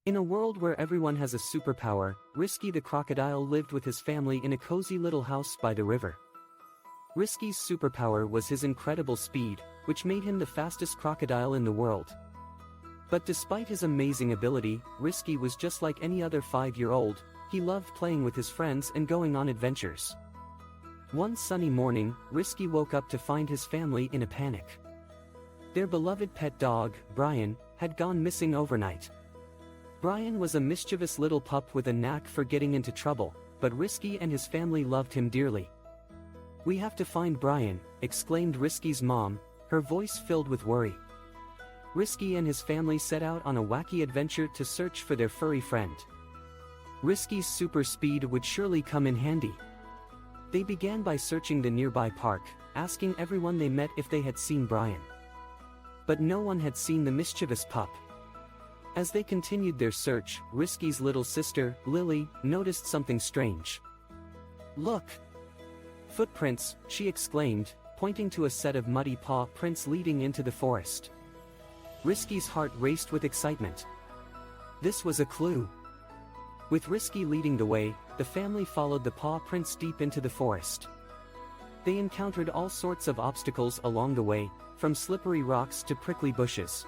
In a world where everyone has a superpower, Risky the crocodile lived with his family in a cozy little house by the river. Risky's superpower was his incredible speed, which made him the fastest crocodile in the world. But despite his amazing ability, Risky was just like any other 5-year-old. He loved playing with his friends and going on adventures. One sunny morning, Risky woke up to find his family in a panic. Their beloved pet dog, Brian, had gone missing overnight. Brian was a mischievous little pup with a knack for getting into trouble, but Risky and his family loved him dearly. "We have to find Brian," exclaimed Risky's mom, her voice filled with worry. Risky and his family set out on a wacky adventure to search for their furry friend. Risky's super speed would surely come in handy. They began by searching the nearby park, asking everyone they met if they had seen Brian. But no one had seen the mischievous pup. As they continued their search, Risky's little sister, Lily, noticed something strange. "Look! Footprints," she exclaimed, pointing to a set of muddy paw prints leading into the forest. Risky's heart raced with excitement. This was a clue. With Risky leading the way, the family followed the paw prints deep into the forest. They encountered all sorts of obstacles along the way, from slippery rocks to prickly bushes.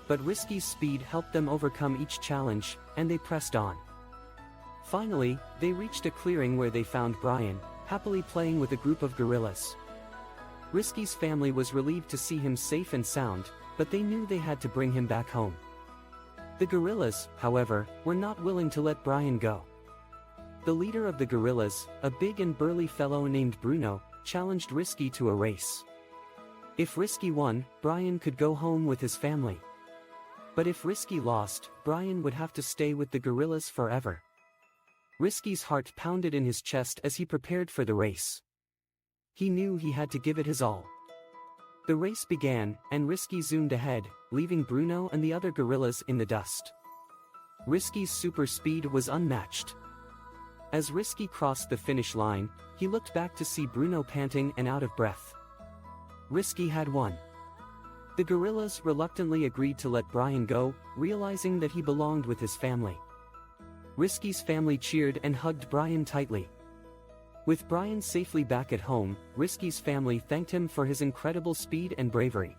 But Risky's speed helped them overcome each challenge, and they pressed on. Finally, they reached a clearing where they found Brian, happily playing with a group of gorillas. Risky's family was relieved to see him safe and sound, but they knew they had to bring him back home. The gorillas, however, were not willing to let Brian go. The leader of the gorillas, a big and burly fellow named Bruno, challenged Risky to a race. If Risky won, Brian could go home with his family. But if Risky lost, Brian would have to stay with the gorillas forever. Risky's heart pounded in his chest as he prepared for the race. He knew he had to give it his all. The race began, and Risky zoomed ahead, leaving Bruno and the other gorillas in the dust. Risky's super speed was unmatched. As Risky crossed the finish line, he looked back to see Bruno panting and out of breath. Risky had won. The gorillas reluctantly agreed to let Brian go, realizing that he belonged with his family. Risky's family cheered and hugged Brian tightly. With Brian safely back at home, Risky's family thanked him for his incredible speed and bravery.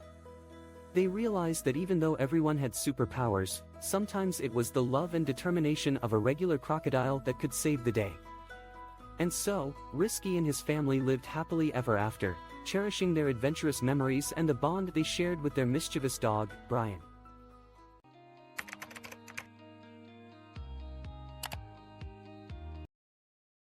They realized that even though everyone had superpowers, sometimes it was the love and determination of a regular crocodile that could save the day. And so, Risky and his family lived happily ever after, cherishing their adventurous memories and the bond they shared with their mischievous dog, Brian.